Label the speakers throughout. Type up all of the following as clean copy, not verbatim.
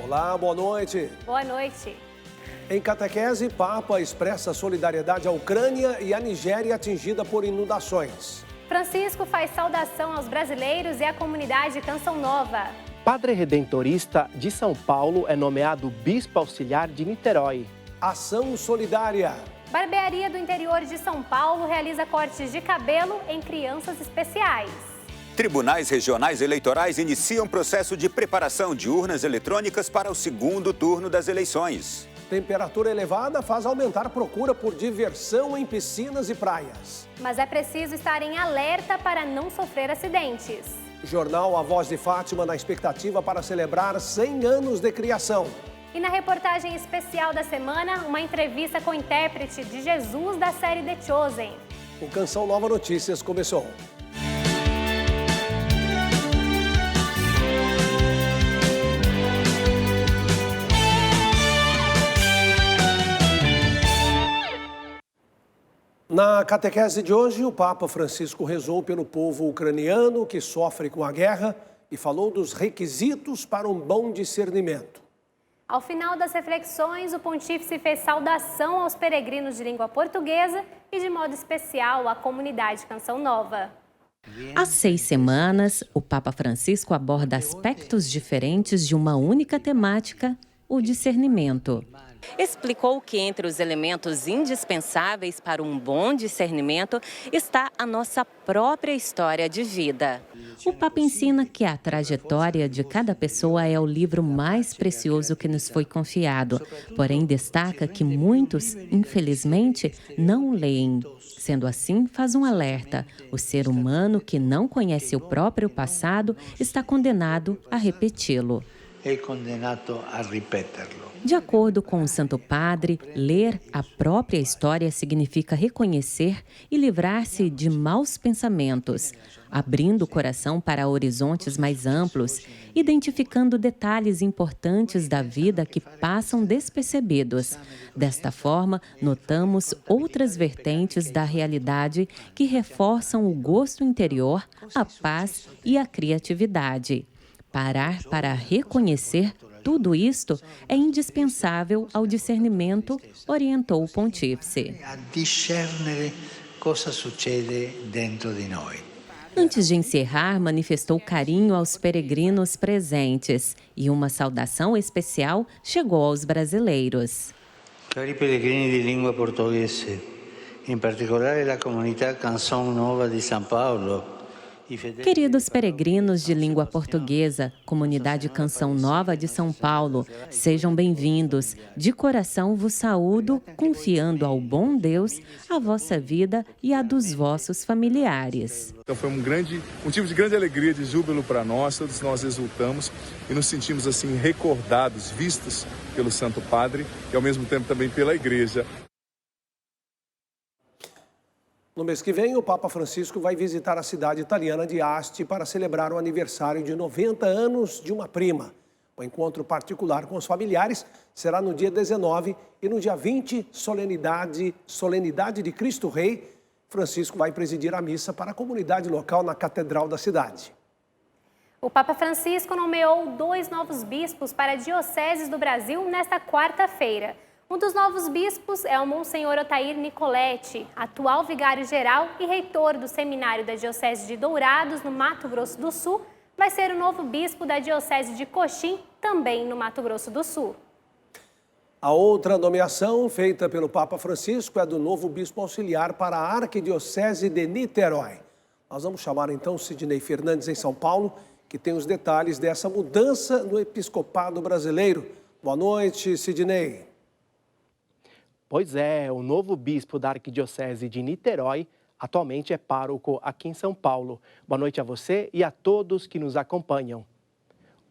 Speaker 1: Olá, boa noite.
Speaker 2: Boa noite.
Speaker 1: Em catequese, Papa expressa solidariedade à Ucrânia e à Nigéria atingida por inundações.
Speaker 2: Francisco faz saudação aos brasileiros e à comunidade Canção Nova.
Speaker 3: Padre Redentorista de São Paulo é nomeado Bispo Auxiliar de Niterói.
Speaker 1: Ação solidária.
Speaker 2: Barbearia do interior de São Paulo realiza cortes de cabelo em crianças especiais.
Speaker 4: Tribunais regionais eleitorais iniciam processo de preparação de urnas eletrônicas para o segundo turno das eleições.
Speaker 1: Temperatura elevada faz aumentar a procura por diversão em piscinas e praias.
Speaker 2: Mas é preciso estar em alerta para não sofrer acidentes.
Speaker 1: Jornal A Voz de Fátima na expectativa para celebrar 100 anos de criação.
Speaker 2: E na reportagem especial da semana, uma entrevista com o intérprete de Jesus da série The Chosen.
Speaker 1: O Canção Nova Notícias começou. Na catequese de hoje, o Papa Francisco rezou pelo povo ucraniano que sofre com a guerra e falou dos requisitos para um bom discernimento.
Speaker 2: Ao final das reflexões, o pontífice fez saudação aos peregrinos de língua portuguesa e, de modo especial, à comunidade Canção Nova.
Speaker 5: Há 6 semanas, o Papa Francisco aborda aspectos diferentes de uma única temática, o discernimento. Explicou que entre os elementos indispensáveis para um bom discernimento está a nossa própria história de vida. O Papa ensina que a trajetória de cada pessoa é o livro mais precioso que nos foi confiado, porém destaca que muitos, infelizmente, não o leem. Sendo assim, faz um alerta: o ser humano que não conhece o próprio passado está condenado a repeti-lo.
Speaker 6: É condenado a repetirlo.
Speaker 5: De acordo com o Santo Padre, ler a própria história significa reconhecer e livrar-se de maus pensamentos, abrindo o coração para horizontes mais amplos, identificando detalhes importantes da vida que passam despercebidos. Desta forma, notamos outras vertentes da realidade que reforçam o gosto interior, a paz e a criatividade. Parar para reconhecer tudo isto é indispensável ao discernimento, orientou o pontífice.
Speaker 6: A discernere cosa succede dentro di noi.
Speaker 5: Antes de encerrar, manifestou carinho aos peregrinos presentes e uma saudação especial chegou aos brasileiros.
Speaker 6: Cari pellegrini di lingua portoghese, in particolare la comunità Canção Nova di São Paulo.
Speaker 5: Queridos peregrinos de língua portuguesa, comunidade Canção Nova de São Paulo, sejam bem-vindos. De coração vos saúdo, confiando ao bom Deus a vossa vida e a dos vossos familiares.
Speaker 7: Então foi um motivo de grande alegria, de júbilo para nós, todos nós exultamos e nos sentimos assim recordados, vistos pelo Santo Padre e ao mesmo tempo também pela Igreja.
Speaker 1: No mês que vem, o Papa Francisco vai visitar a cidade italiana de Asti para celebrar o aniversário de 90 anos de uma prima. O encontro particular com os familiares será no dia 19 e no dia 20, solenidade de Cristo Rei. Francisco vai presidir a missa para a comunidade local na Catedral da cidade.
Speaker 2: O Papa Francisco nomeou 2 novos bispos para dioceses do Brasil nesta quarta-feira. Um dos novos bispos é o Monsenhor Otair Nicoletti, atual vigário-geral e reitor do Seminário da Diocese de Dourados, no Mato Grosso do Sul. Vai ser o novo bispo da Diocese de Coxim, também no Mato Grosso do Sul.
Speaker 1: A outra nomeação feita pelo Papa Francisco é do novo bispo auxiliar para a Arquidiocese de Niterói. Nós vamos chamar então Sidney Fernandes em São Paulo, que tem os detalhes dessa mudança no episcopado brasileiro. Boa noite, Sidney.
Speaker 3: Pois é, o novo bispo da Arquidiocese de Niterói atualmente é pároco aqui em São Paulo. Boa noite a você e a todos que nos acompanham.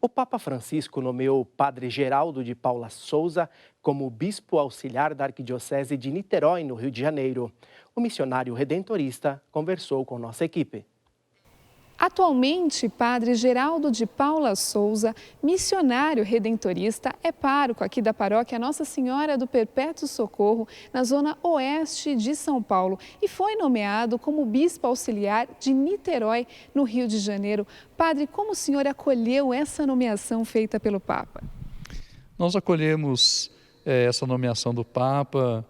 Speaker 3: O Papa Francisco nomeou o Padre Geraldo de Paula Souza como bispo auxiliar da Arquidiocese de Niterói, no Rio de Janeiro. O missionário redentorista conversou com nossa equipe.
Speaker 8: Atualmente, Padre Geraldo de Paula Souza, missionário redentorista, é pároco aqui da paróquia Nossa Senhora do Perpétuo Socorro, na zona oeste de São Paulo, e foi nomeado como bispo auxiliar de Niterói, no Rio de Janeiro. Padre, como o senhor acolheu essa nomeação feita pelo Papa?
Speaker 7: Nós acolhemos essa nomeação do Papa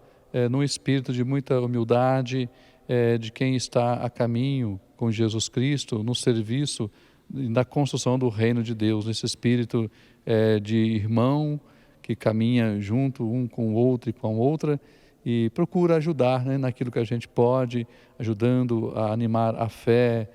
Speaker 7: num espírito de muita humildade, de quem está a caminho com Jesus Cristo, no serviço da construção do reino de Deus, nesse espírito de irmão que caminha junto um com o outro e com a outra e procura ajudar, né, naquilo que a gente pode, ajudando a animar a fé,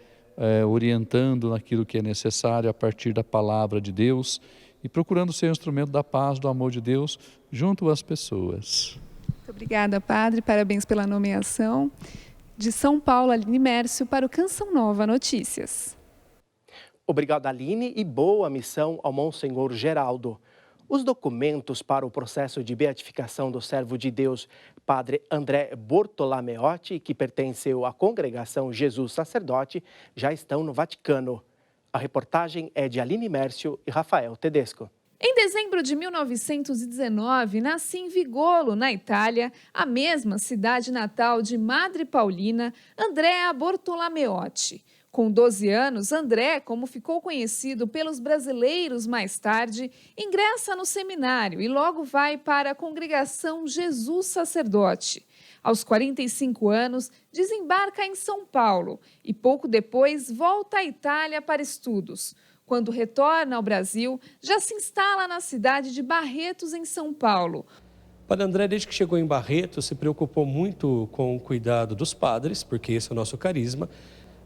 Speaker 7: orientando naquilo que é necessário a partir da palavra de Deus e procurando ser um instrumento da paz, do amor de Deus junto às pessoas.
Speaker 8: Muito obrigada, padre. Parabéns pela nomeação. De São Paulo, Aline Mércio, para o Canção Nova Notícias.
Speaker 3: Obrigado, Aline, e boa missão ao Monsenhor Geraldo. Os documentos para o processo de beatificação do servo de Deus, padre André Bortolameotti, que pertenceu à congregação Jesus Sacerdote, já estão no Vaticano. A reportagem é de Aline Mércio e Rafael Tedesco.
Speaker 8: Em dezembro de 1919, nasce em Vigolo, na Itália, a mesma cidade natal de Madre Paulina, Andrea Bortolameotti. Com 12 anos, André, como ficou conhecido pelos brasileiros mais tarde, ingressa no seminário e logo vai para a congregação Jesus Sacerdote. Aos 45 anos, desembarca em São Paulo e pouco depois volta à Itália para estudos. Quando retorna ao Brasil, já se instala na cidade de Barretos, em São Paulo.
Speaker 9: Padre André, desde que chegou em Barretos, se preocupou muito com o cuidado dos padres, porque esse é o nosso carisma,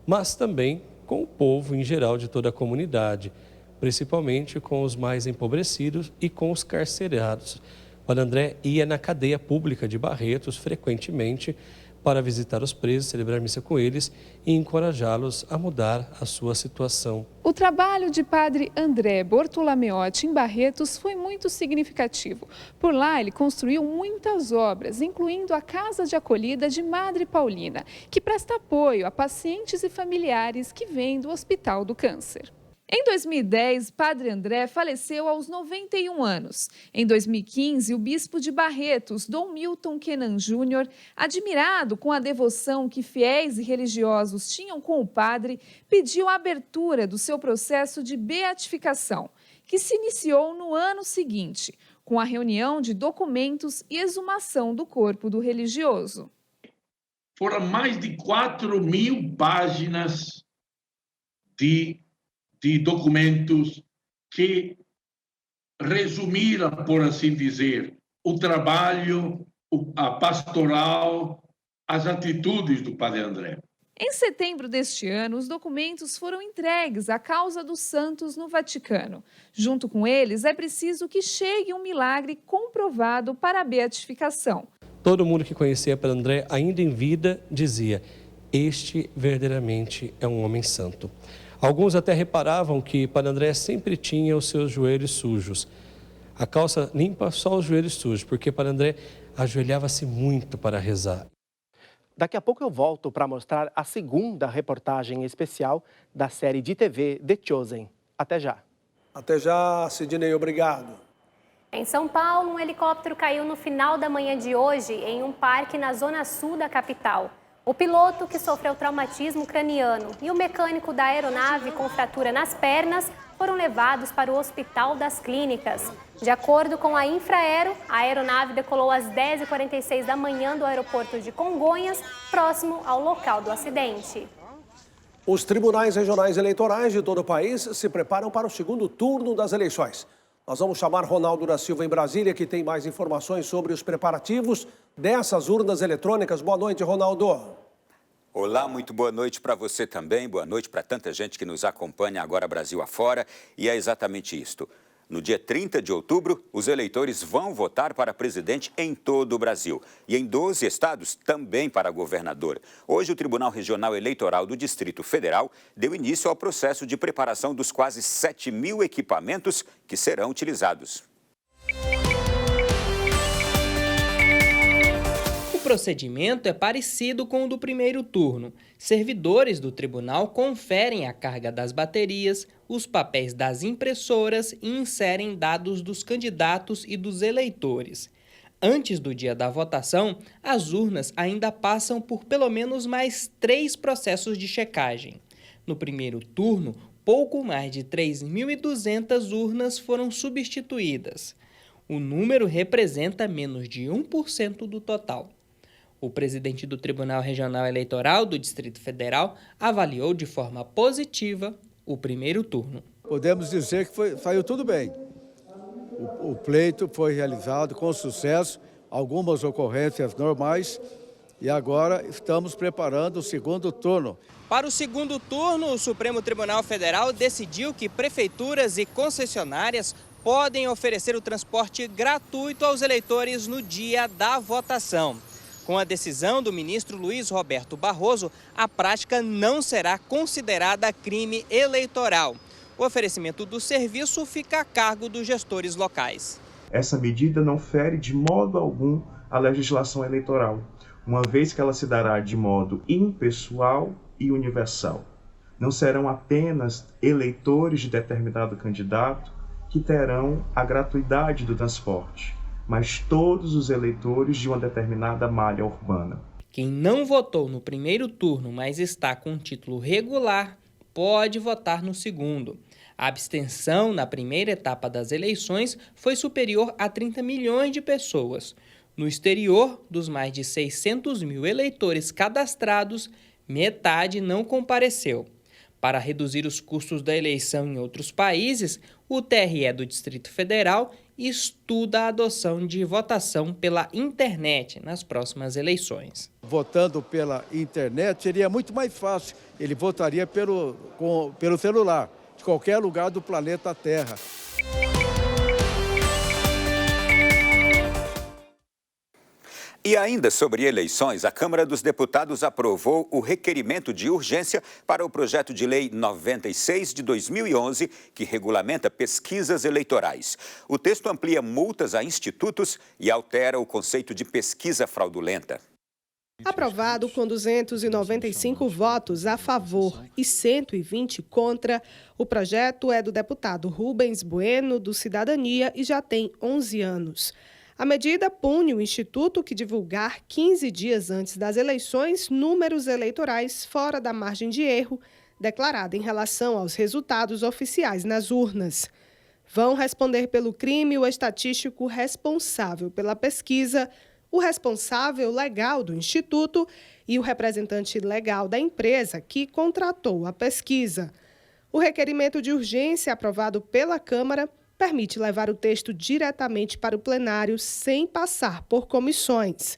Speaker 9: mas também com o povo em geral de toda a comunidade, principalmente com os mais empobrecidos e com os carcerados. Padre André ia na cadeia pública de Barretos frequentemente para visitar os presos, celebrar missa com eles e encorajá-los a mudar a sua situação.
Speaker 8: O trabalho de padre André Bortolameotti em Barretos foi muito significativo. Por lá, ele construiu muitas obras, incluindo a Casa de Acolhida de Madre Paulina, que presta apoio a pacientes e familiares que vêm do Hospital do Câncer. Em 2010, padre André faleceu aos 91 anos. Em 2015, o bispo de Barretos, Dom Milton Kenan Júnior, admirado com a devoção que fiéis e religiosos tinham com o padre, pediu a abertura do seu processo de beatificação, que se iniciou no ano seguinte, com a reunião de documentos e exumação do corpo do religioso.
Speaker 10: Foram mais de 4.000 páginas de documentos que resumiram, por assim dizer, o trabalho, a pastoral, as atitudes do padre André.
Speaker 8: Em setembro deste ano, os documentos foram entregues à causa dos santos no Vaticano. Junto com eles, é preciso que chegue um milagre comprovado para a beatificação.
Speaker 9: Todo mundo que conhecia padre André, ainda em vida, dizia: este verdadeiramente é um homem santo. Alguns até reparavam que padre André sempre tinha os seus joelhos sujos. A calça limpa, só os joelhos sujos, porque padre André ajoelhava-se muito para rezar.
Speaker 3: Daqui a pouco eu volto para mostrar a segunda reportagem especial da série de TV The Chosen. Até já.
Speaker 1: Até já, Sidney, obrigado.
Speaker 2: Em São Paulo, um helicóptero caiu no final da manhã de hoje em um parque na zona sul da capital. O piloto, que sofreu traumatismo craniano, e o mecânico da aeronave com fratura nas pernas foram levados para o Hospital das Clínicas. De acordo com a Infraero, a aeronave decolou às 10h46 da manhã do aeroporto de Congonhas, próximo ao local do acidente.
Speaker 1: Os tribunais regionais eleitorais de todo o país se preparam para o segundo turno das eleições. Nós vamos chamar Ronaldo da Silva em Brasília, que tem mais informações sobre os preparativos dessas urnas eletrônicas. Boa noite, Ronaldo.
Speaker 4: Olá, muito boa noite para você também. Boa noite para tanta gente que nos acompanha agora Brasil afora. E é exatamente isto. No dia 30 de outubro, os eleitores vão votar para presidente em todo o Brasil. E em 12 estados, também para governador. Hoje, o Tribunal Regional Eleitoral do Distrito Federal deu início ao processo de preparação dos quase 7.000 equipamentos que serão utilizados.
Speaker 11: O procedimento é parecido com o do primeiro turno. Servidores do tribunal conferem a carga das baterias, os papéis das impressoras e inserem dados dos candidatos e dos eleitores. Antes do dia da votação, as urnas ainda passam por pelo menos mais 3 processos de checagem. No primeiro turno, pouco mais de 3.200 urnas foram substituídas. O número representa menos de 1% do total. O presidente do Tribunal Regional Eleitoral do Distrito Federal avaliou de forma positiva o primeiro turno.
Speaker 12: Podemos dizer que saiu tudo bem. O pleito foi realizado com sucesso, algumas ocorrências normais, e agora estamos preparando o segundo turno.
Speaker 11: Para o segundo turno, o Supremo Tribunal Federal decidiu que prefeituras e concessionárias podem oferecer o transporte gratuito aos eleitores no dia da votação. Com a decisão do ministro Luiz Roberto Barroso, a prática não será considerada crime eleitoral. O oferecimento do serviço fica a cargo dos gestores locais.
Speaker 13: Essa medida não fere de modo algum a legislação eleitoral, uma vez que ela se dará de modo impessoal e universal. Não serão apenas eleitores de determinado candidato que terão a gratuidade do transporte, mas todos os eleitores de uma determinada malha urbana.
Speaker 11: Quem não votou no primeiro turno, mas está com título regular, pode votar no segundo. A abstenção na primeira etapa das eleições foi superior a 30 milhões de pessoas. No exterior, dos mais de 600 mil eleitores cadastrados, metade não compareceu. Para reduzir os custos da eleição em outros países, o TRE do Distrito Federal estuda a adoção de votação pela internet nas próximas eleições.
Speaker 12: Votando pela internet seria muito mais fácil. Ele votaria pelo celular, de qualquer lugar do planeta Terra.
Speaker 4: E ainda sobre eleições, a Câmara dos Deputados aprovou o requerimento de urgência para o projeto de lei 96 de 2011, que regulamenta pesquisas eleitorais. O texto amplia multas a institutos e altera o conceito de pesquisa fraudulenta.
Speaker 14: Aprovado com 295 votos a favor e 120 contra, o projeto é do deputado Rubens Bueno, do Cidadania, e já tem 11 anos. A medida pune o Instituto que divulgar 15 dias antes das eleições números eleitorais fora da margem de erro declarada em relação aos resultados oficiais nas urnas. Vão responder pelo crime o estatístico responsável pela pesquisa, o responsável legal do Instituto e o representante legal da empresa que contratou a pesquisa. O requerimento de urgência aprovado pela Câmara permite levar o texto diretamente para o plenário sem passar por comissões.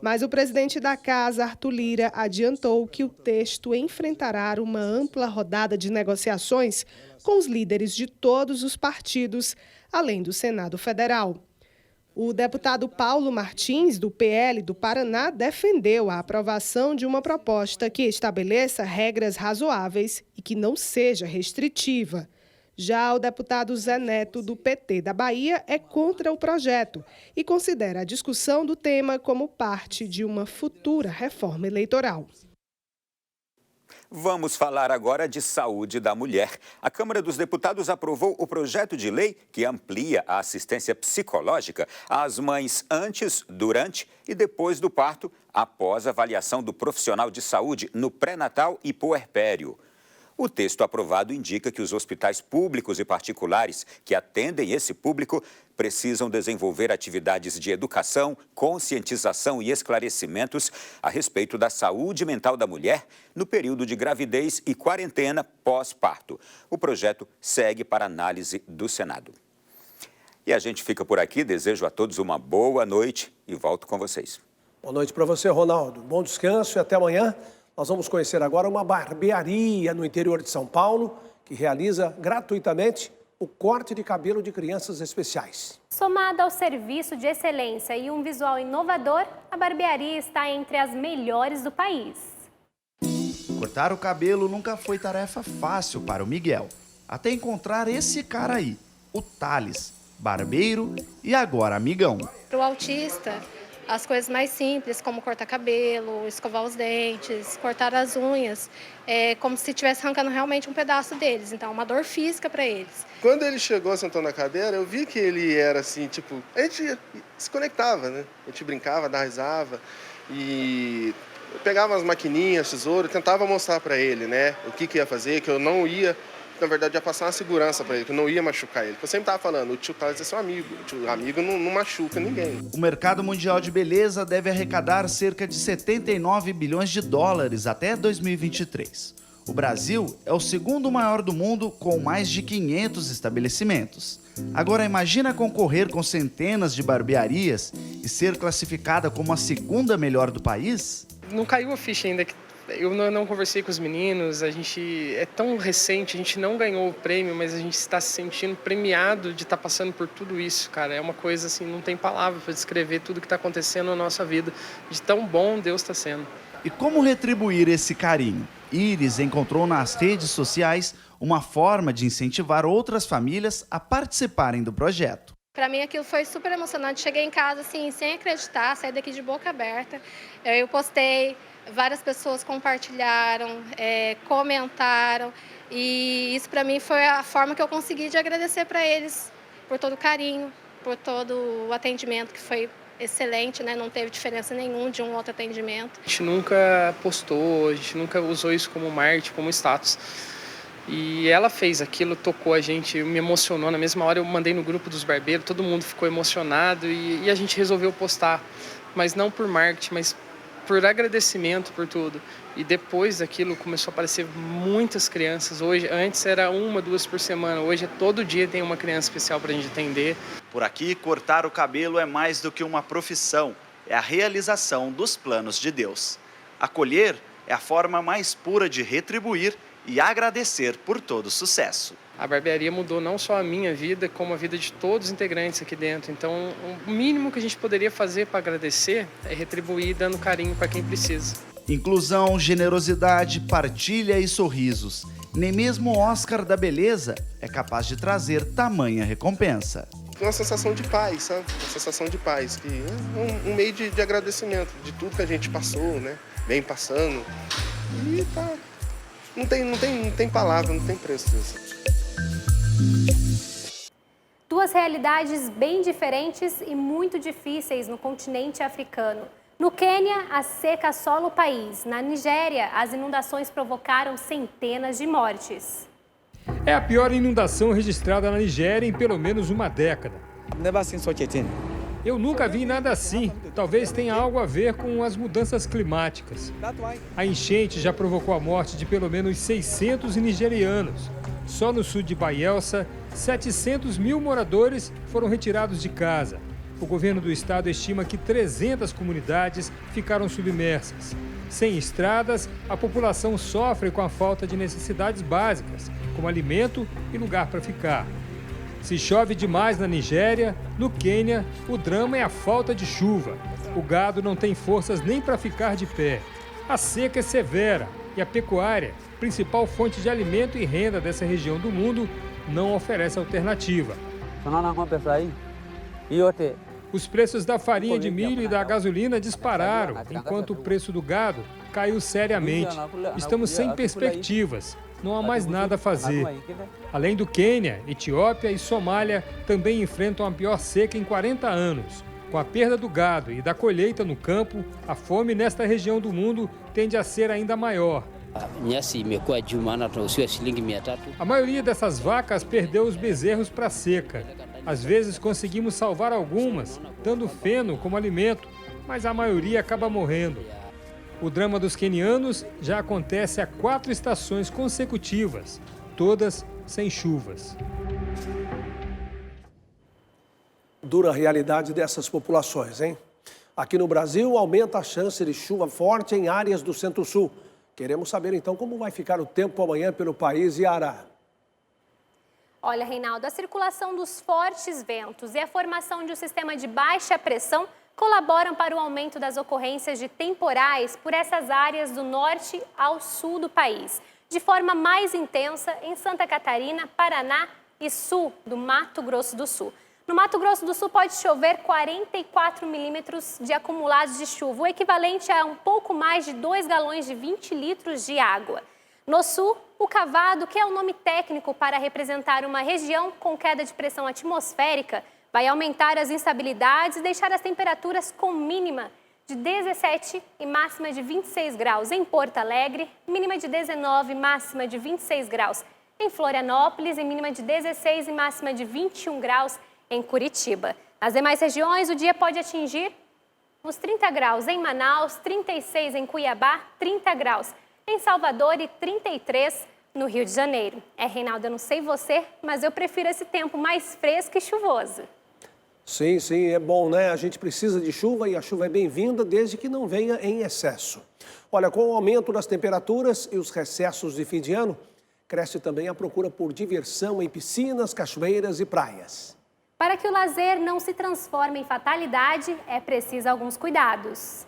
Speaker 14: Mas o presidente da Casa, Arthur Lira, adiantou que o texto enfrentará uma ampla rodada de negociações com os líderes de todos os partidos, além do Senado Federal. O deputado Paulo Martins, do PL do Paraná, defendeu a aprovação de uma proposta que estabeleça regras razoáveis e que não seja restritiva. Já o deputado Zé Neto, do PT da Bahia, é contra o projeto e considera a discussão do tema como parte de uma futura reforma eleitoral.
Speaker 4: Vamos falar agora de saúde da mulher. A Câmara dos Deputados aprovou o projeto de lei que amplia a assistência psicológica às mães antes, durante e depois do parto, após avaliação do profissional de saúde no pré-natal e puerpério. O texto aprovado indica que os hospitais públicos e particulares que atendem esse público precisam desenvolver atividades de educação, conscientização e esclarecimentos a respeito da saúde mental da mulher no período de gravidez e quarentena pós-parto. O projeto segue para análise do Senado. E a gente fica por aqui. Desejo a todos uma boa noite e volto com vocês.
Speaker 1: Boa noite para você, Ronaldo. Bom descanso e até amanhã. Nós vamos conhecer agora uma barbearia no interior de São Paulo que realiza gratuitamente o corte de cabelo de crianças especiais.
Speaker 2: Somada ao serviço de excelência e um visual inovador, a barbearia está entre as melhores do país.
Speaker 15: Cortar o cabelo nunca foi tarefa fácil para o Miguel, até encontrar esse cara aí, o Thales, barbeiro e agora amigão.
Speaker 16: Para o autista, as coisas mais simples, como cortar cabelo, escovar os dentes, cortar as unhas, é como se estivesse arrancando realmente um pedaço deles. Então, é uma dor física para eles.
Speaker 17: Quando ele chegou, sentou na cadeira, eu vi que ele era assim, tipo... A gente se conectava, né? A gente brincava, dava risada e... Eu pegava as maquininhas, tesouro, tentava mostrar para ele, né? O que ia fazer, que eu não ia na verdade, ia passar uma segurança para ele, que não ia machucar ele. Eu sempre estava falando, o tio Thales é seu amigo. O tio amigo não machuca ninguém.
Speaker 15: O mercado mundial de beleza deve arrecadar cerca de 79 bilhões de dólares até 2023. O Brasil é o segundo maior do mundo, com mais de 500 estabelecimentos. Agora imagina concorrer com centenas de barbearias e ser classificada como a segunda melhor do país?
Speaker 18: Não caiu a ficha ainda. Eu não conversei com os meninos, a gente é tão recente, a gente não ganhou o prêmio, mas a gente está se sentindo premiado de estar passando por tudo isso, cara. É uma coisa assim, não tem palavra para descrever tudo que está acontecendo na nossa vida, de tão bom Deus está sendo.
Speaker 15: E como retribuir esse carinho? Iris encontrou nas redes sociais uma forma de incentivar outras famílias a participarem do projeto.
Speaker 16: Para mim aquilo foi super emocionante. Cheguei em casa assim, sem acreditar, saí daqui de boca aberta. Eu postei, várias pessoas compartilharam, comentaram, e isso para mim foi a forma que eu consegui de agradecer para eles por todo o carinho, por todo o atendimento que foi excelente, né? Não teve diferença nenhuma de um outro atendimento.
Speaker 18: A gente nunca postou, a gente nunca usou isso como marketing, como status. E ela fez aquilo, tocou a gente, me emocionou. Na mesma hora eu mandei no grupo dos barbeiros, todo mundo ficou emocionado e a gente resolveu postar. Mas não por marketing, mas por agradecimento por tudo. E depois daquilo começou a aparecer muitas crianças. Hoje, antes era 1, 2 por semana. Hoje todo dia tem uma criança especial para a gente atender.
Speaker 15: Por aqui, cortar o cabelo é mais do que uma profissão. É a realização dos planos de Deus. Acolher é a forma mais pura de retribuir e agradecer por todo o sucesso.
Speaker 18: A barbearia mudou não só a minha vida, como a vida de todos os integrantes aqui dentro. Então, o mínimo que a gente poderia fazer para agradecer é retribuir dando carinho para quem precisa.
Speaker 15: Inclusão, generosidade, partilha e sorrisos. Nem mesmo o Oscar da beleza é capaz de trazer tamanha recompensa.
Speaker 17: Uma sensação de paz, sabe? Uma sensação de paz, que é um meio de agradecimento de tudo que a gente passou, né? Vem passando. E tá. Não tem palavra, não tem preço disso.
Speaker 2: Duas realidades bem diferentes e muito difíceis no continente africano. No Quênia, a seca assola o país. Na Nigéria, as inundações provocaram centenas de mortes.
Speaker 19: É a pior inundação registrada na Nigéria em pelo menos uma década. Eu nunca vi nada assim. Talvez tenha algo a ver com as mudanças climáticas. A enchente já provocou a morte de pelo menos 600 nigerianos. Só no sul de Bayelsa, 700 mil moradores foram retirados de casa. O governo do estado estima que 300 comunidades ficaram submersas. Sem estradas, a população sofre com a falta de necessidades básicas, como alimento e lugar para ficar. Se chove demais na Nigéria, no Quênia, o drama é a falta de chuva. O gado não tem forças nem para ficar de pé. A seca é severa e a pecuária, principal fonte de alimento e renda dessa região do mundo, não oferece alternativa. Os preços da farinha de milho e da gasolina dispararam, enquanto o preço do gado caiu seriamente. Estamos sem perspectivas. Não há mais nada a fazer. Além do Quênia, Etiópia e Somália também enfrentam a pior seca em 40 anos. Com a perda do gado e da colheita no campo, a fome nesta região do mundo tende a ser ainda maior. A maioria dessas vacas perdeu os bezerros para a seca. Às vezes conseguimos salvar algumas, dando feno como alimento, mas a maioria acaba morrendo. O drama dos quenianos já acontece há 4 estações consecutivas, todas sem chuvas.
Speaker 1: Dura realidade dessas populações, hein? Aqui no Brasil, aumenta a chance de chuva forte em áreas do Centro-Sul. Queremos saber, então, como vai ficar o tempo amanhã pelo país, Yara.
Speaker 2: Olha, Reinaldo, a circulação dos fortes ventos e a formação de um sistema de baixa pressão colaboram para o aumento das ocorrências de temporais por essas áreas do norte ao sul do país, de forma mais intensa em Santa Catarina, Paraná e sul do Mato Grosso do Sul. No Mato Grosso do Sul pode chover 44 milímetros de acumulados de chuva, o equivalente a um pouco mais de 2 galões de 20 litros de água. No sul, o cavado, que é o nome técnico para representar uma região com queda de pressão atmosférica, vai aumentar as instabilidades e deixar as temperaturas com mínima de 17 e máxima de 26 graus em Porto Alegre, mínima de 19 e máxima de 26 graus em Florianópolis e mínima de 16 e máxima de 21 graus em Curitiba. Nas demais regiões, o dia pode atingir os 30 graus em Manaus, 36 em Cuiabá, 30 graus em Salvador e 33 no Rio de Janeiro. Reinaldo, eu não sei você, mas eu prefiro esse tempo mais fresco e chuvoso.
Speaker 1: Sim, é bom, né? A gente precisa de chuva e a chuva é bem-vinda desde que não venha em excesso. Olha, com o aumento das temperaturas e os recessos de fim de ano, cresce também a procura por diversão em piscinas, cachoeiras e praias.
Speaker 2: Para que o lazer não se transforme em fatalidade, é preciso alguns cuidados.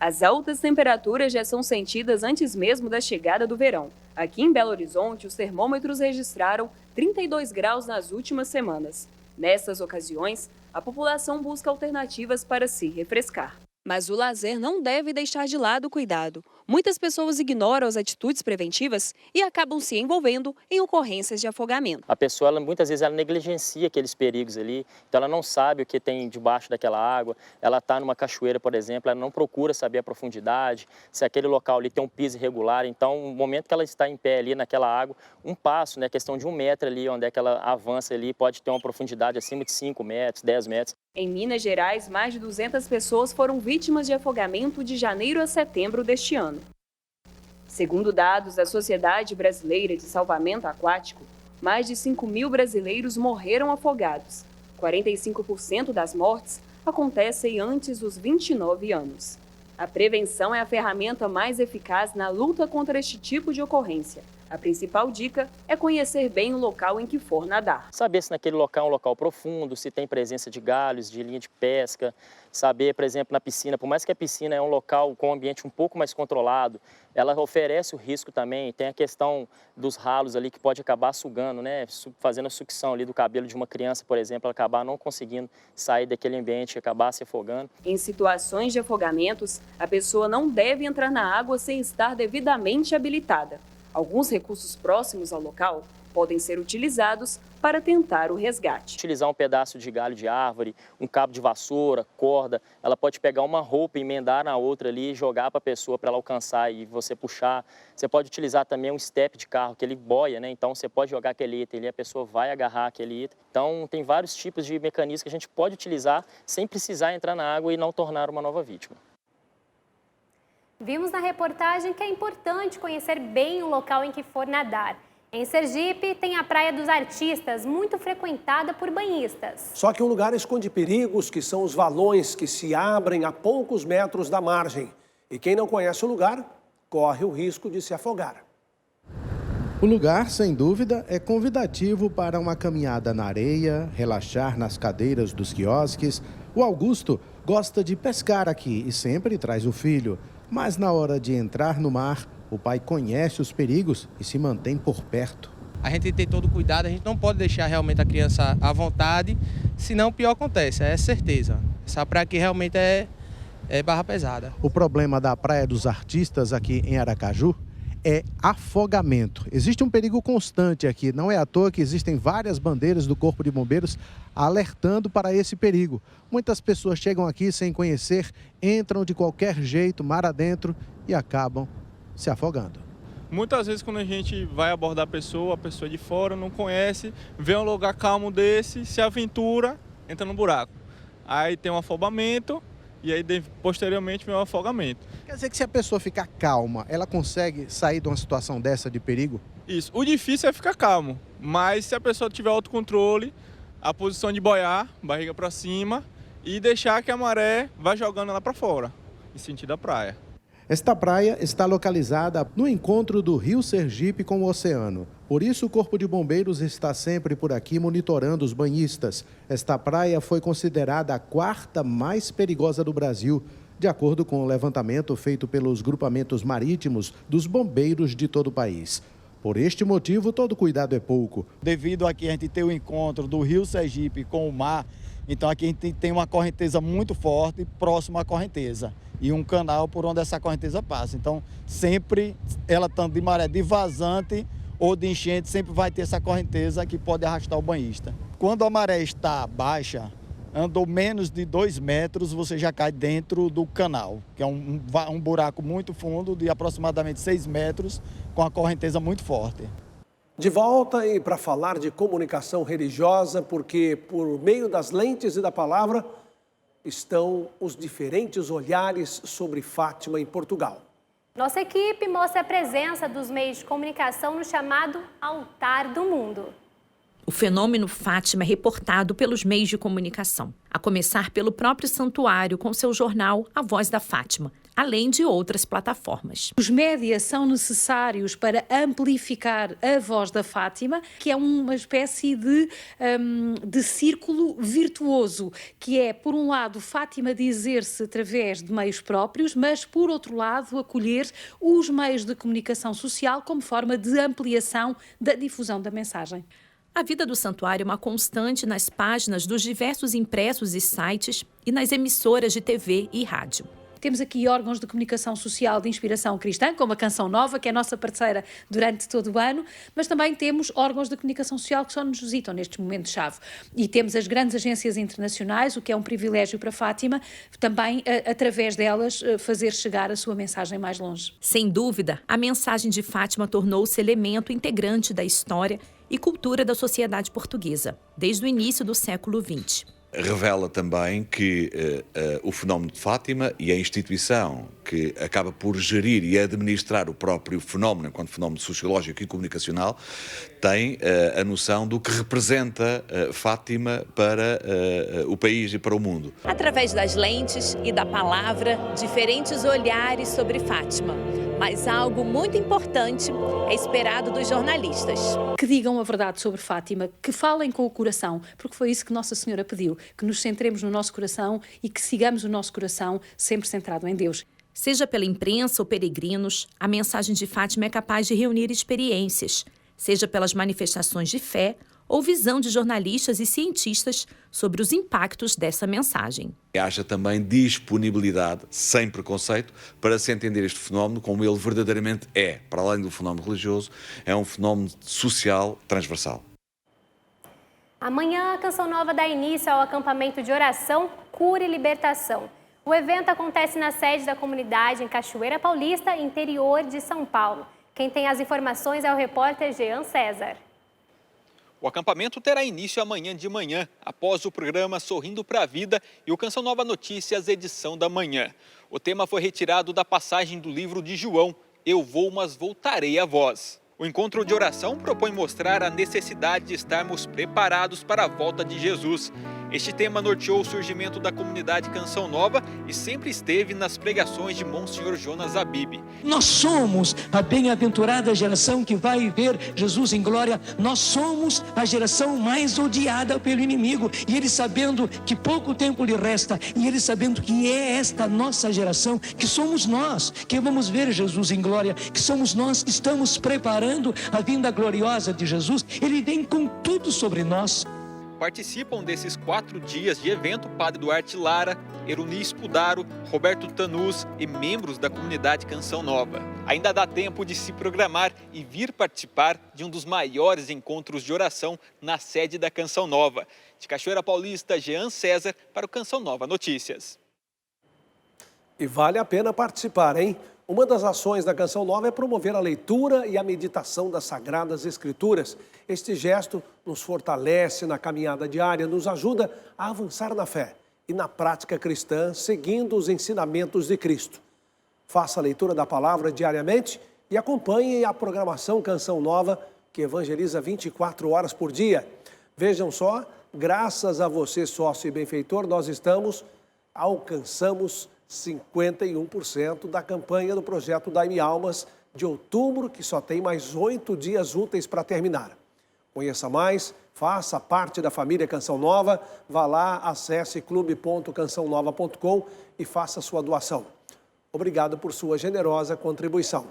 Speaker 20: As altas temperaturas já são sentidas antes mesmo da chegada do verão. Aqui em Belo Horizonte, os termômetros registraram 32 graus nas últimas semanas. Nessas ocasiões, a população busca alternativas para se refrescar. Mas o lazer não deve deixar de lado o cuidado. Muitas pessoas ignoram as atitudes preventivas e acabam se envolvendo em ocorrências de afogamento.
Speaker 21: A pessoa, muitas vezes, ela negligencia aqueles perigos ali, então ela não sabe o que tem debaixo daquela água. Ela está numa cachoeira, por exemplo, ela não procura saber a profundidade, se aquele local ali tem um piso irregular. Então, no momento que ela está em pé ali naquela água, um passo, né, questão de 1 metro ali, onde é que ela avança ali, pode ter uma profundidade acima de 5 metros, 10 metros.
Speaker 20: Em Minas Gerais, mais de 200 pessoas foram vítimas de afogamento de janeiro a setembro deste ano. Segundo dados da Sociedade Brasileira de Salvamento Aquático, mais de 5.000 brasileiros morreram afogados. 45% das mortes acontecem antes dos 29 anos. A prevenção é a ferramenta mais eficaz na luta contra este tipo de ocorrência. A principal dica é conhecer bem o local em que for nadar.
Speaker 21: Saber se naquele local é um local profundo, se tem presença de galhos, de linha de pesca. Saber, por exemplo, na piscina, por mais que a piscina é um local com um ambiente um pouco mais controlado, ela oferece o risco também. Tem a questão dos ralos ali que pode acabar sugando, né? Fazendo a sucção ali do cabelo de uma criança, por exemplo, ela acabar não conseguindo sair daquele ambiente e acabar se afogando.
Speaker 20: Em situações de afogamentos, a pessoa não deve entrar na água sem estar devidamente habilitada. Alguns recursos próximos ao local podem ser utilizados para tentar o resgate.
Speaker 21: Utilizar um pedaço de galho de árvore, um cabo de vassoura, corda, ela pode pegar uma roupa, emendar na outra ali e jogar para a pessoa para ela alcançar e você puxar. Você pode utilizar também um step de carro, que ele boia, né? Então você pode jogar aquele item ali, a pessoa vai agarrar aquele item. Então tem vários tipos de mecanismos que a gente pode utilizar sem precisar entrar na água e não tornar uma nova vítima.
Speaker 2: Vimos na reportagem que é importante conhecer bem o local em que for nadar. Em Sergipe, tem a Praia dos Artistas, muito frequentada por banhistas.
Speaker 1: Só que um lugar esconde perigos, que são os valões que se abrem a poucos metros da margem. E quem não conhece o lugar, corre o risco de se afogar.
Speaker 22: O lugar, sem dúvida, é convidativo para uma caminhada na areia, relaxar nas cadeiras dos quiosques. O Augusto gosta de pescar aqui e sempre traz o filho. Mas na hora de entrar no mar, o pai conhece os perigos e se mantém por perto.
Speaker 23: A gente tem todo o cuidado, a gente não pode deixar realmente a criança à vontade, senão o pior acontece, é certeza. Essa praia aqui realmente é barra pesada.
Speaker 22: O problema da Praia dos Artistas aqui em Aracaju é afogamento. Existe um perigo constante aqui, não é à toa que existem várias bandeiras do Corpo de Bombeiros alertando para esse perigo. Muitas pessoas chegam aqui sem conhecer, entram de qualquer jeito, mar adentro e acabam se afogando.
Speaker 24: Muitas vezes quando a gente vai abordar a pessoa é de fora, não conhece, vê um lugar calmo desse, se aventura, entra no buraco. Aí tem um afogamento e aí posteriormente vem o afogamento.
Speaker 22: Quer dizer que se a pessoa ficar calma, ela consegue sair de uma situação dessa de perigo?
Speaker 24: Isso. O difícil é ficar calmo, mas se a pessoa tiver autocontrole, a posição de boiar, barriga para cima e deixar que a maré vá jogando ela para fora, em sentido da praia.
Speaker 22: Esta praia está localizada no encontro do Rio Sergipe com o oceano. Por isso, o Corpo de Bombeiros está sempre por aqui monitorando os banhistas. Esta praia foi considerada a 4ª mais perigosa do Brasil, de acordo com o levantamento feito pelos grupamentos marítimos dos bombeiros de todo o país. Por este motivo, todo cuidado é pouco.
Speaker 25: Devido aqui a gente ter o encontro do Rio Sergipe com o mar, então aqui a gente tem uma correnteza muito forte próximo à correnteza e um canal por onde essa correnteza passa. Então, sempre ela tanto de maré de vazante ou de enchente, sempre vai ter essa correnteza que pode arrastar o banhista. Quando a maré está baixa, andou menos de 2 metros, você já cai dentro do canal, que é um buraco muito fundo de aproximadamente 6 metros, com a correnteza muito forte.
Speaker 1: De volta e para falar de comunicação religiosa, porque por meio das lentes e da palavra estão os diferentes olhares sobre Fátima em Portugal.
Speaker 2: Nossa equipe mostra a presença dos meios de comunicação no chamado Altar do Mundo.
Speaker 5: O fenômeno Fátima é reportado pelos meios de comunicação, a começar pelo próprio santuário com seu jornal A Voz da Fátima, além de outras plataformas.
Speaker 6: Os médias são necessários para amplificar a voz da Fátima, que é uma espécie de círculo virtuoso, que é, por um lado, Fátima dizer-se através de meios próprios, mas, por outro lado, acolher os meios de comunicação social como forma de ampliação da difusão da mensagem.
Speaker 5: A vida do santuário é uma constante nas páginas dos diversos impressos e sites e nas emissoras de TV e rádio.
Speaker 6: Temos aqui órgãos de comunicação social de inspiração cristã, como a Canção Nova, que é a nossa parceira durante todo o ano, mas também temos órgãos de comunicação social que só nos visitam nestes momentos-chave. E temos as grandes agências internacionais, o que é um privilégio para Fátima, também, através delas, fazer chegar a sua mensagem mais longe.
Speaker 5: Sem dúvida, a mensagem de Fátima tornou-se elemento integrante da história e cultura da sociedade portuguesa, desde o início do século XX.
Speaker 7: Revela também que o fenómeno de Fátima e a instituição que acaba por gerir e administrar o próprio fenómeno, enquanto fenómeno sociológico e comunicacional, tem a noção do que representa Fátima para o país e para o mundo.
Speaker 5: Através das lentes e da palavra, diferentes olhares sobre Fátima. Mas algo muito importante é esperado dos jornalistas.
Speaker 6: Que digam a verdade sobre Fátima, que falem com o coração, porque foi isso que Nossa Senhora pediu, que nos centremos no nosso coração e que sigamos o nosso coração sempre centrado em Deus.
Speaker 5: Seja pela imprensa ou peregrinos, a mensagem de Fátima é capaz de reunir experiências, seja pelas manifestações de fé ou visão de jornalistas e cientistas sobre os impactos dessa mensagem.
Speaker 7: Haja também disponibilidade, sem preconceito, para se entender este fenómeno como ele verdadeiramente é, para além do fenómeno religioso, é um fenómeno social transversal.
Speaker 2: Amanhã, a Canção Nova dá início ao acampamento de oração, cura e libertação. O evento acontece na sede da comunidade em Cachoeira Paulista, interior de São Paulo. Quem tem as informações é o repórter Jean César.
Speaker 8: O acampamento terá início amanhã de manhã, após o programa Sorrindo para a Vida e o Canção Nova Notícias, edição da manhã. O tema foi retirado da passagem do livro de João, Eu vou, mas voltarei a vós. O encontro de oração propõe mostrar a necessidade de estarmos preparados para a volta de Jesus. Este tema norteou o surgimento da comunidade Canção Nova e sempre esteve nas pregações de Monsenhor Jonas Abib.
Speaker 10: Nós somos a bem-aventurada geração que vai ver Jesus em glória. Nós somos a geração mais odiada pelo inimigo. E ele sabendo que pouco tempo lhe resta, e ele sabendo que é esta nossa geração, que somos nós que vamos ver Jesus em glória, que somos nós que estamos preparando a vinda gloriosa de Jesus, ele vem com tudo sobre nós.
Speaker 8: Participam desses 4 dias de evento Padre Duarte Lara, Eruni Spudaro, Roberto Tanus e membros da comunidade Canção Nova. Ainda dá tempo de se programar e vir participar de um dos maiores encontros de oração na sede da Canção Nova. De Cachoeira Paulista, Jean César, para o Canção Nova Notícias.
Speaker 1: E vale a pena participar, hein? Uma das ações da Canção Nova é promover a leitura e a meditação das Sagradas Escrituras. Este gesto nos fortalece na caminhada diária, nos ajuda a avançar na fé e na prática cristã, seguindo os ensinamentos de Cristo. Faça a leitura da palavra diariamente e acompanhe a programação Canção Nova, que evangeliza 24 horas por dia. Vejam só, graças a você, sócio e benfeitor, nós alcançamos 51% da campanha do projeto Dai-me Almas de outubro, que só tem mais 8 dias úteis para terminar. Conheça mais, faça parte da família Canção Nova, vá lá, acesse clube.cançãonova.com e faça sua doação. Obrigado por sua generosa contribuição.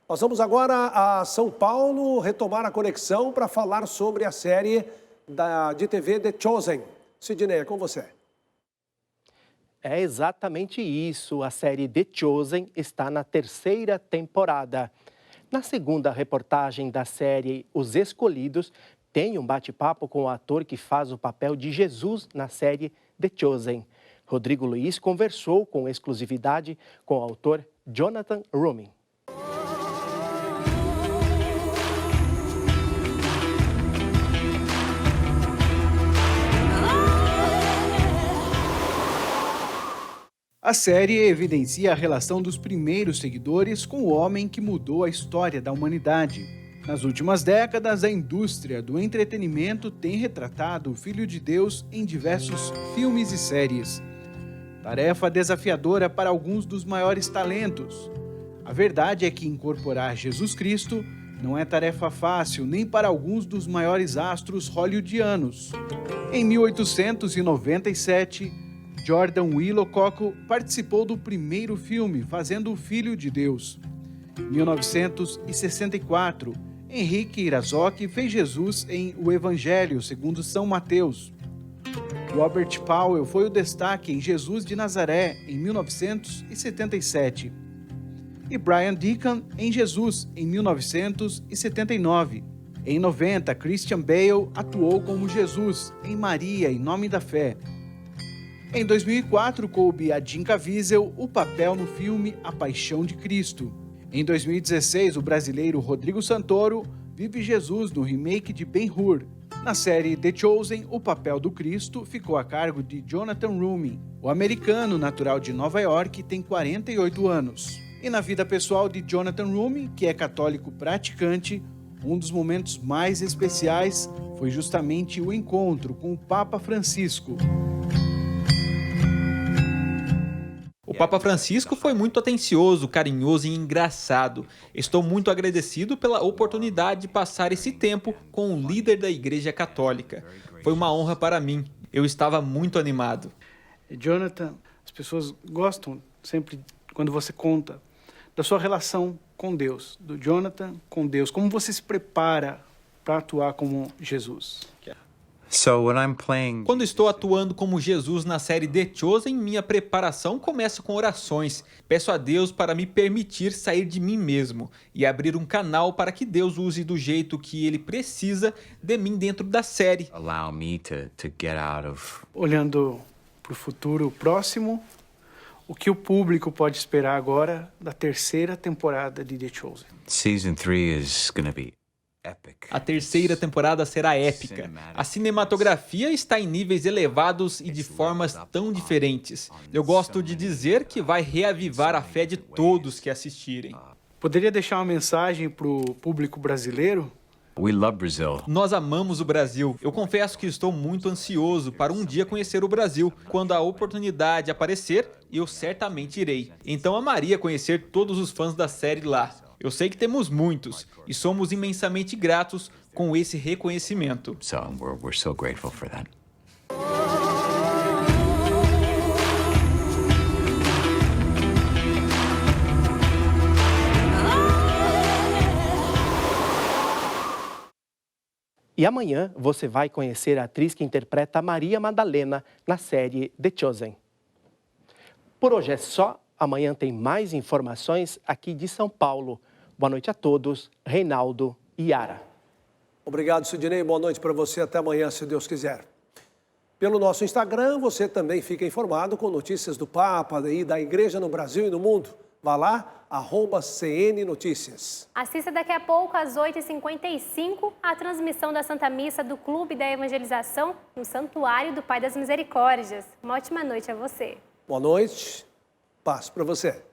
Speaker 1: Nós vamos agora a São Paulo retomar a conexão para falar sobre a série de TV The Chosen. Sidney, é com você.
Speaker 3: É exatamente isso. A série The Chosen está na 3ª temporada. Na segunda reportagem da série Os Escolhidos, tem um bate-papo com o ator que faz o papel de Jesus na série The Chosen. Rodrigo Luiz conversou com exclusividade com o autor Jonathan Rouming.
Speaker 9: A série evidencia a relação dos primeiros seguidores com o homem que mudou a história da humanidade. Nas últimas décadas, a indústria do entretenimento tem retratado o Filho de Deus em diversos filmes e séries. Tarefa desafiadora para alguns dos maiores talentos. A verdade é que incorporar Jesus Cristo não é tarefa fácil nem para alguns dos maiores astros hollywoodianos. Em 1897, Jordan Willcock participou do primeiro filme, fazendo o Filho de Deus. Em 1964, Henrique Irazoki fez Jesus em O Evangelho segundo São Mateus. Robert Powell foi o destaque em Jesus de Nazaré, em 1977. E Brian Deacon em Jesus, em 1979. Em 90, Christian Bale atuou como Jesus em Maria, em Nome da Fé. Em 2004, coube a Jim Caviezel o papel no filme A Paixão de Cristo. Em 2016, o brasileiro Rodrigo Santoro vive Jesus no remake de Ben-Hur. Na série The Chosen, o papel do Cristo ficou a cargo de Jonathan Roumie. O americano, natural de Nova York, tem 48 anos. E na vida pessoal de Jonathan Roumie, que é católico praticante, um dos momentos mais especiais foi justamente o encontro com o Papa Francisco.
Speaker 8: O Papa Francisco foi muito atencioso, carinhoso e engraçado. Estou muito agradecido pela oportunidade de passar esse tempo com o líder da Igreja Católica. Foi uma honra para mim. Eu estava muito animado.
Speaker 9: Jonathan, as pessoas gostam sempre quando você conta da sua relação com Deus, do Jonathan com Deus. Como você se prepara para atuar como Jesus?
Speaker 8: Quando estou atuando como Jesus na série The Chosen, minha preparação começa com orações. Peço a Deus para me permitir sair de mim mesmo e abrir um canal para que Deus use do jeito que Ele precisa de mim dentro da série.
Speaker 9: Olhando para o futuro próximo, o que o público pode esperar agora da terceira temporada de The Chosen?
Speaker 11: Season 3 is going to be
Speaker 8: A terceira temporada será épica. A cinematografia está em níveis elevados e de formas tão diferentes. Eu gosto de dizer que vai reavivar a fé de todos que assistirem.
Speaker 9: Poderia deixar uma mensagem para o público brasileiro?
Speaker 8: Nós amamos o Brasil. Eu confesso que estou muito ansioso para um dia conhecer o Brasil. Quando a oportunidade aparecer, eu certamente irei. Então amaria conhecer todos os fãs da série lá. Eu sei que temos muitos e somos imensamente gratos com esse reconhecimento.
Speaker 11: We're so grateful for that.
Speaker 3: E amanhã você vai conhecer a atriz que interpreta Maria Madalena na série The Chosen. Por hoje é só. Amanhã tem mais informações aqui de São Paulo. Boa noite a todos. Reinaldo e Yara.
Speaker 1: Obrigado, Sidney. Boa noite para você. Até amanhã, se Deus quiser. Pelo nosso Instagram, você também fica informado com notícias do Papa e da Igreja no Brasil e no mundo. Vá lá, @CN Notícias.
Speaker 2: Assista daqui a pouco, às 8h55, a transmissão da Santa Missa do Clube da Evangelização no Santuário do Pai das Misericórdias. Uma ótima noite a você.
Speaker 1: Boa noite. Paz para você.